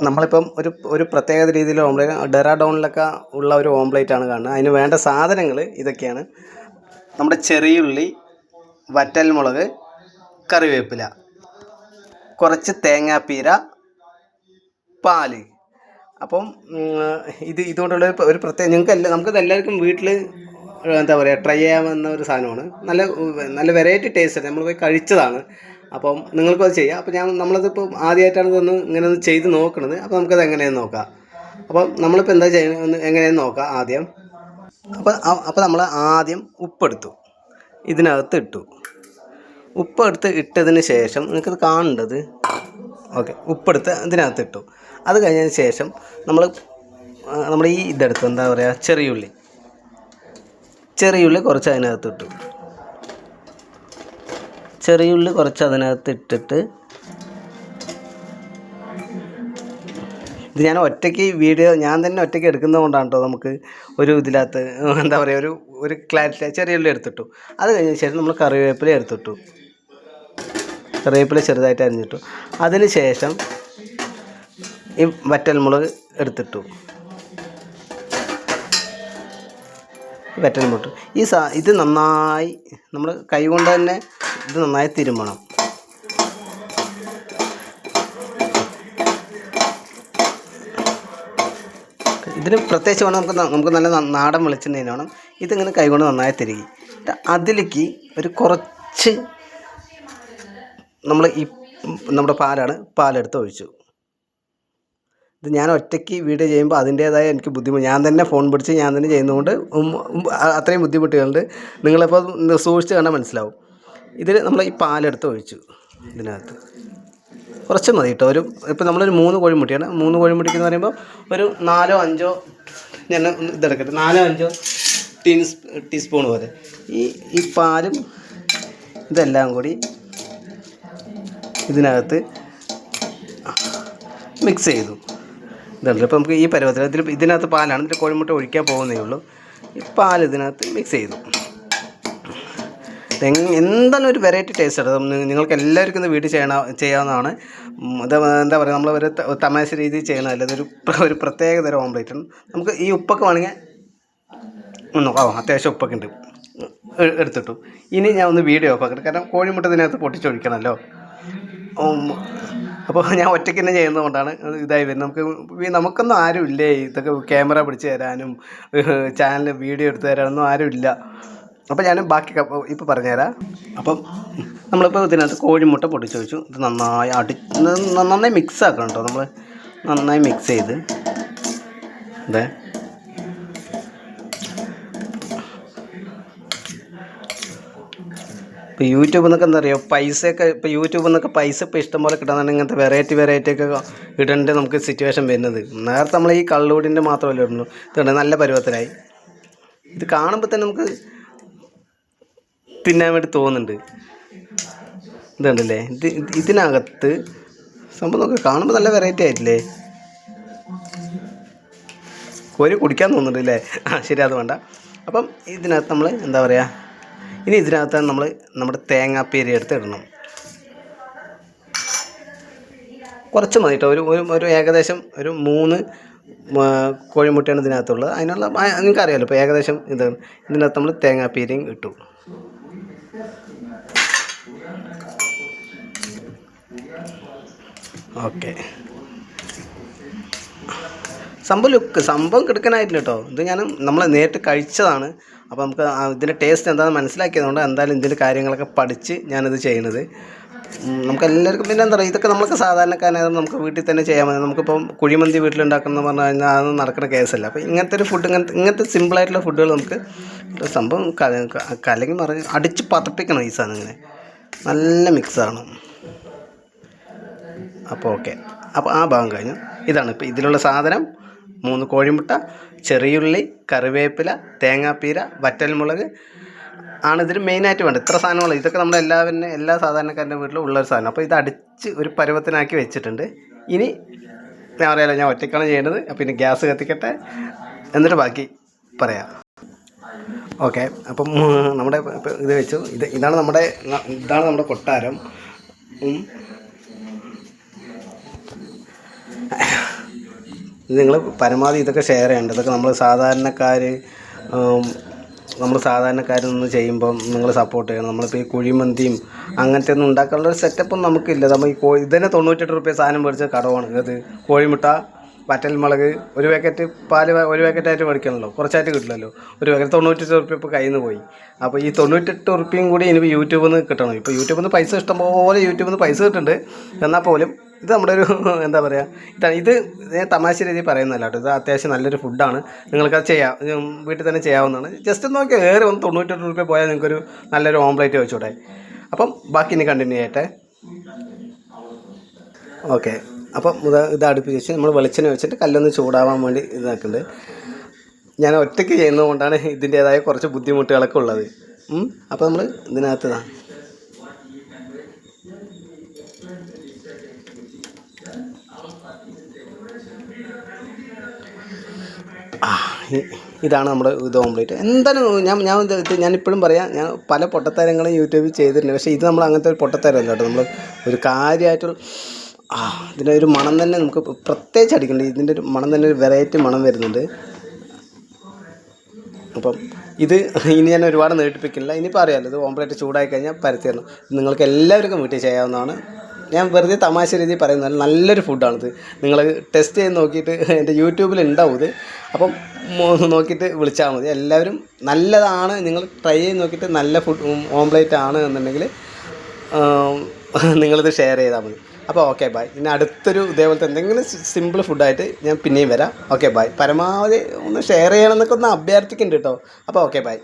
നമ്മളിപ്പം ഒരു പ്രത്യേക രീതിയിൽ ഓംലേറ്റ് ഡെറാഡോണിലൊക്കെ ഉള്ള ഒരു ഓംലേറ്റാണ് കാണുന്നത്. അതിന് വേണ്ട സാധനങ്ങൾ ഇതൊക്കെയാണ്: നമ്മുടെ ചെറിയുള്ളി, വറ്റൽമുളക്, കറിവേപ്പില, കുറച്ച് തേങ്ങാപ്പീര, പാല്. അപ്പം ഇതുകൊണ്ടുള്ള ഒരു പ്രത്യേക നമുക്കത് എല്ലാവർക്കും വീട്ടിൽ എന്താ പറയുക ട്രൈ ചെയ്യാവുന്ന ഒരു സാധനമാണ്. നല്ല വെറൈറ്റി ടേസ്റ്റ്. നമ്മൾ പോയി കഴിച്ചതാണ്. അപ്പം നിങ്ങൾക്കും അത് ചെയ്യാം. അപ്പോൾ നമ്മളതിപ്പോൾ ആദ്യമായിട്ടാണ് ഇങ്ങനെ ഒന്ന് ചെയ്ത് നോക്കുന്നത്. അപ്പോൾ നമുക്കത് എങ്ങനെയാണെന്ന് നോക്കാം. അപ്പം നമ്മളിപ്പോൾ എന്താ ചെയ്യുന്നത് എങ്ങനെയാണെന്ന് നോക്കാം ആദ്യം. അപ്പോൾ നമ്മൾ ആദ്യം ഉപ്പെടുത്തു, ഇതിനകത്ത് ഇട്ടു. ഇട്ടതിന് ശേഷം നിങ്ങൾക്കത് കാണേണ്ടത്, ഓക്കെ, ഉപ്പെടുത്ത് ഇതിനകത്ത് ഇട്ടു. അത് കഴിഞ്ഞതിന് ശേഷം നമ്മൾ ഈ ഇതെടുത്ത് എന്താ പറയുക ചെറിയുള്ളി കുറച്ച് അതിനകത്ത് ഇട്ടു. ചെറിയുള്ളി കുറച്ച് അതിനകത്ത് ഇട്ടിട്ട് ഇത് ഞാൻ ഒറ്റയ്ക്ക് ഞാൻ തന്നെ ഒറ്റയ്ക്ക് എടുക്കുന്നത് കൊണ്ടാണ് കേട്ടോ നമുക്ക് ഒരു ഇതിനകത്ത് എന്താ പറയുക ഒരു ക്ലാരിറ്റി. ചെറിയുള്ളി എടുത്തിട്ടു. അത് കഴിഞ്ഞ ശേഷം നമ്മൾ കറിവേപ്പില എടുത്തിട്ടു. കറിവേപ്പില ചെറുതായിട്ട് അരിഞ്ഞിട്ടു. അതിന് ശേഷം ഈ വറ്റൽമുളക് എടുത്തിട്ടു. വറ്റൽമുളക് ഇത് നന്നായി നമ്മൾ കൈ കൊണ്ട് തന്നെ ഇത് നന്നായി തിരുമ്മണം. ഇതിന് പ്രത്യേകിച്ച് വേണം നമുക്ക് നല്ല നാടൻ വെളിച്ചെണ്ണ വേണം. ഇതിങ്ങനെ കൈകൊണ്ട് നന്നായി തിരുകി അതിലേക്ക് ഒരു കുറച്ച് നമ്മുടെ പാലെടുത്ത് ഒഴിച്ചു. ഇത് ഞാൻ ഒറ്റയ്ക്ക് വീഡിയോ ചെയ്യുമ്പോൾ അതിൻ്റേതായ എനിക്ക് ബുദ്ധിമുട്ട്. ഞാൻ തന്നെ ഫോൺ പിടിച്ച് ഞാൻ തന്നെ ചെയ്യുന്നതുകൊണ്ട് അത്രയും ബുദ്ധിമുട്ടുകളുണ്ട്. നിങ്ങളിപ്പോൾ സൂക്ഷിച്ച് കണ്ടാൽ മനസ്സിലാവും. ഇതിൽ നമ്മൾ ഈ പാലെടുത്ത് ഒഴിച്ചു. ഇതിനകത്ത് കുറച്ച് മതി കേട്ടോ. ഇപ്പോൾ നമ്മളൊരു 3 കോഴിമുട്ടയാണ്. 3 കോഴിമുട്ടയ്ക്ക് എന്ന് പറയുമ്പോൾ ഒരു 4-5 ഞാൻ ഇതെടുക്കട്ടെ, 4-5 ടീസ്പൂൺ പോലെ ഈ പാലും ഇതെല്ലാം കൂടി ഇതിനകത്ത് മിക്സ് ചെയ്തു. ഇതുണ്ട്. ഇപ്പോൾ നമുക്ക് ഈ പരുവത്തിൽ ഇതിനകത്ത് പാലാണ്. ഇതിൽ കോഴിമുട്ട ഒഴിക്കാൻ പോകുന്നേ ഉള്ളൂ. ഈ പാൽ ഇതിനകത്ത് മിക്സ് ചെയ്തു. എന്തായാലും ഒരു വെറൈറ്റി ടേസ്റ്റ് ആണ്. നിങ്ങൾക്ക് എല്ലാവർക്കും ഇത് വീട്ടിൽ ചെയ്യാവുന്നതാണ്. എന്താ പറയുക, നമ്മളൊരു തമാശ രീതിയിൽ ചെയ്യണമല്ല. ഒരു പ്രത്യേക തരം ഓംലേറ്റാണ്. നമുക്ക് ഈ ഉപ്പൊക്കെ വേണമെങ്കിൽ അത്യാവശ്യം ഉപ്പൊക്കെ ഉണ്ട് എടുത്തിട്ടു. ഇനി ഞാൻ ഒന്ന് വീഡിയോ ഓഫ് ആക്കട്ടെ, കാരണം കോഴിമുട്ട ഇതിനകത്ത് പൊട്ടിച്ചൊഴിക്കണമല്ലോ. അപ്പോൾ ഞാൻ ഒറ്റയ്ക്ക് തന്നെ ചെയ്യുന്നത് കൊണ്ടാണ് ഇതായി വരുന്നത്. നമുക്കൊന്നും ആരുമില്ലേ ഇതൊക്കെ ക്യാമറ പിടിച്ച് തരാനും ചാനൽ വീഡിയോ എടുത്ത് തരാനൊന്നും ആരുമില്ല. അപ്പോൾ ഞാൻ ബാക്കി ഇപ്പോൾ പറഞ്ഞുതരാം. അപ്പം നമ്മളിപ്പോൾ ഇതിനകത്ത് കോഴിമുട്ട പൊട്ടിച്ച് വെച്ചു. ഇത് നന്നായി മിക്സ് ആക്കണം കേട്ടോ. നമ്മൾ നന്നായി മിക്സ് ചെയ്ത് ഇതേ ഇപ്പോൾ യൂട്യൂബിൽ നിന്നൊക്കെ എന്താ പറയുക യൂട്യൂബിൽ നിന്നൊക്കെ പൈസ ഇഷ്ടംപോലെ കിട്ടാന്നാണ് ഇങ്ങനത്തെ വെറൈറ്റി ഒക്കെ ഇടേണ്ട നമുക്ക് സിറ്റുവേഷൻ വരുന്നത്. നേരത്തെ നമ്മൾ ഈ കള്ളുകൂടിൻ്റെ മാത്രമല്ല ഇടുന്നു. ഇതുണ്ട്, നല്ല പരുവത്തിലായി. ഇത് കാണുമ്പോൾ തന്നെ നമുക്ക് തിന്നാൻ വേണ്ടി തോന്നുന്നുണ്ട്. ഇതുണ്ടല്ലേ, ഇതിനകത്ത് സംഭവം നോക്കുക, കാണുമ്പോൾ നല്ല വെറൈറ്റി ആയിട്ടില്ലേ. കോരി കുടിക്കാൻ തോന്നുന്നുണ്ട് അല്ലേ? ശരി, അത് വേണ്ട. അപ്പം ഇതിനകത്ത് നമ്മൾ എന്താ പറയുക, ഇനി ഇതിനകത്ത് നമ്മുടെ തേങ്ങാപ്പീര എടുത്ത് ഇടണം. കുറച്ച് മതി കേട്ടോ. ഒരു ഏകദേശം ഒരു 3 കോഴിമുട്ടയാണ് ഇതിനകത്തുള്ളത്. അതിനുള്ള നിങ്ങൾക്കറിയാമല്ലോ. ഇപ്പോൾ ഏകദേശം ഇതിനകത്ത് നമ്മൾ തേങ്ങാപ്പീരയും ഇട്ടു. ഓക്കെ, സംഭവം കിടക്കാനായിട്ടില്ല കേട്ടോ. ഇത് നമ്മൾ നേരിട്ട് കഴിച്ചതാണ്. അപ്പോൾ നമുക്ക് ഇതിൻ്റെ ടേസ്റ്റ് എന്താണെന്ന് മനസ്സിലാക്കിയതുകൊണ്ട് എന്തായാലും ഇതിൻ്റെ കാര്യങ്ങളൊക്കെ പഠിച്ച് ഞാനിത് ചെയ്യുന്നത്. നമുക്കെല്ലാവർക്കും പിന്നെ എന്താ പറയുക, ഇതൊക്കെ നമുക്ക് സാധാരണക്കാരായത് നമുക്ക് വീട്ടിൽ തന്നെ ചെയ്യാൻ മതി. നമുക്കിപ്പം കുഴിമന്തി വീട്ടിലുണ്ടാക്കണം എന്ന് പറഞ്ഞു കഴിഞ്ഞാൽ അതൊന്നും നടക്കുന്ന കേസല്ല. അപ്പോൾ ഇങ്ങനത്തെ ഒരു ഫുഡ്, ഇങ്ങനത്തെ സിമ്പിളായിട്ടുള്ള ഫുഡുകൾ നമുക്ക് സംഭവം കലങ്ങി മറിഞ്ഞ് അടിച്ച് പതപ്പിക്കണം ഈ സാധനം. ഇങ്ങനെ നല്ല മിക്സാണ്. അപ്പോൾ ഓക്കെ, അപ്പോൾ ആ ഭാഗം കഴിഞ്ഞു. ഇതാണ് ഇപ്പോൾ ഇതിലുള്ള സാധനം: 3 കോഴിമുട്ട, ചെറിയുള്ളി, കറിവേപ്പില, തേങ്ങാപ്പീര, വറ്റൽമുളക് ആണ് ഇതിൽ മെയിനായിട്ട് വേണ്ടത്. ഇത്ര സാധനങ്ങൾ. ഇതൊക്കെ നമ്മുടെ എല്ലാ സാധാരണക്കാരുടെ വീട്ടിലും ഉള്ളൊരു സാധനം. അപ്പോൾ ഇത് അടിച്ച് ഒരു പരുവത്തിനാക്കി വെച്ചിട്ടുണ്ട്. ഇനി ഞാൻ അറിയാലോ, ഞാൻ ഒറ്റയ്ക്കാണ് ചെയ്യേണ്ടത്. അപ്പോൾ ഇനി ഗ്യാസ് കത്തിക്കട്ടെ, എന്നിട്ട് ബാക്കി പറയാം. ഓക്കെ, അപ്പം നമ്മുടെ ഇത് വെച്ചു. ഇതാണ് നമ്മുടെ കൊട്ടാരം. ഇത് നിങ്ങൾ പരമാവധി ഇതൊക്കെ ഷെയർ ചെയ്യേണ്ടത്. ഇതൊക്കെ നമ്മൾ സാധാരണക്കാരിൽ നിന്ന് ചെയ്യുമ്പം നിങ്ങൾ സപ്പോർട്ട് ചെയ്യണം. നമ്മളിപ്പോൾ ഈ കുഴിമന്തിയും അങ്ങനത്തെ ഒന്നും ഉണ്ടാക്കാനുള്ളൊരു സെറ്റപ്പൊന്നും നമുക്കില്ല. നമ്മൾ ഈ ഇതന്നെ 98 റുപ്യ സാധനം മേടിച്ച കടവാണ്. അത് കോഴിമുട്ട, വറ്റൽമുളക്, ഒരു പാക്കറ്റ് പാല് ഒരു പാക്കറ്റായിട്ട് മേടിക്കണമല്ലോ, കുറച്ചായിട്ട് കിട്ടില്ലല്ലോ. ഒരു പാക്കറ്റ് 98 റുപ്യ ഇപ്പോൾ കയ്യിൽ നിന്ന് പോയി. അപ്പോൾ ഈ 98 റുപ്യയും കൂടി ഇനി യൂട്യൂബിൽ നിന്ന് കിട്ടണം. ഇപ്പോൾ യൂട്യൂബിൽ നിന്ന് പൈസ ഇഷ്ടംപോലെ യൂട്യൂബിൽ നിന്ന് പൈസ കിട്ടുന്നുണ്ട്. എന്നാൽ പോലും ഇത് നമ്മുടെ ഒരു എന്താ പറയുക, ഇത് ഞാൻ തമാശ രീതിയിൽ പറയുന്നതല്ല കേട്ടോ. ഇത് അത്യാവശ്യം നല്ലൊരു ഫുഡാണ്. നിങ്ങൾക്കത് ചെയ്യാം, വീട്ടിൽ തന്നെ ചെയ്യാവുന്നതാണ്. ജസ്റ്റ് നോക്കിയാൽ ഏറെ ഒന്ന് 98 റുപ്യ പോയാൽ നിങ്ങൾക്കൊരു നല്ലൊരു ഓംപ്ലേറ്റ് വെച്ചൂടെ. അപ്പം ബാക്കി ഇനി കണ്ടിന്യൂ ചെയ്യട്ടെ. ഓക്കെ, അപ്പം ഇത് അടുപ്പിച്ച് വെച്ച് നമ്മൾ വെളിച്ചെണ്ണ വെച്ചിട്ട് കല്ലൊന്ന് ചൂടാവാൻ വേണ്ടി ഇതാക്കുന്നുണ്ട്. ഞാൻ ഒറ്റയ്ക്ക് ചെയ്യുന്നതുകൊണ്ടാണ് ഇതിൻ്റേതായ കുറച്ച് ബുദ്ധിമുട്ടുകളൊക്കെ ഉള്ളത്. അപ്പോൾ നമ്മൾ ഇതിനകത്ത് ഇതാണ് നമ്മുടെ ഇത് ഓംപ്ലേറ്റ്. എന്തായാലും ഞാനിപ്പോഴും പറയാം, ഞാൻ പല പൊട്ടത്തരങ്ങളും യൂട്യൂബിൽ ചെയ്തിട്ടുണ്ട്. പക്ഷേ ഇത് നമ്മൾ അങ്ങനത്തെ ഒരു പൊട്ടത്തരമല്ല കേട്ടോ. നമ്മൾ ഒരു കാര്യമായിട്ടുള്ള ഇതിൻ്റെ ഒരു മണം തന്നെ നമുക്ക് പ്രത്യേകിച്ച് അടിക്കുന്നുണ്ട്. ഇതിൻ്റെ ഒരു മണം തന്നെ ഒരു വെറൈറ്റി മണം വരുന്നുണ്ട്. അപ്പം ഇത് ഇനി ഞാൻ ഒരുപാട് നീട്ടിപ്പിക്കില്ല. ഇനിയിപ്പോൾ അറിയാമല്ലോ, ഇത് ഓംപ്ലേറ്റ് ചൂടായി കഴിഞ്ഞാൽ പരത്തി തരണം. നിങ്ങൾക്ക് എല്ലാവർക്കും വീട്ടിൽ ചെയ്യാവുന്നതാണ്. ഞാൻ വെറുതെ തമാശ രീതിയിൽ പറയുന്നത്, നല്ലൊരു ഫുഡാണിത്. നിങ്ങൾ ടെസ്റ്റ് ചെയ്ത് നോക്കിയിട്ട് എൻ്റെ യൂട്യൂബിൽ ഉണ്ടാവും ഇത്. അപ്പം നോക്കിയിട്ട് വിളിച്ചാൽ മതി. എല്ലാവരും നല്ലതാണ്, നിങ്ങൾ ട്രൈ ചെയ്ത് നോക്കിയിട്ട് നല്ല ഫുഡ് ഓംപ്ലേറ്റ് ആണ് എന്നുണ്ടെങ്കിൽ നിങ്ങളിത് ഷെയർ ചെയ്താൽ മതി. അപ്പോൾ ഓക്കെ ബൈ. ഇനി അടുത്തൊരു ഇതേപോലത്തെ എന്തെങ്കിലും സിമ്പിൾ ഫുഡായിട്ട് ഞാൻ പിന്നെയും വരാം. Okay bye. പരമാവധി ഒന്ന് ഷെയർ ചെയ്യണമെന്നൊക്കെ ഒന്ന് അഭ്യർത്ഥിക്കുന്നുണ്ട് കേട്ടോ. അപ്പോൾ ഓക്കെ ബൈ.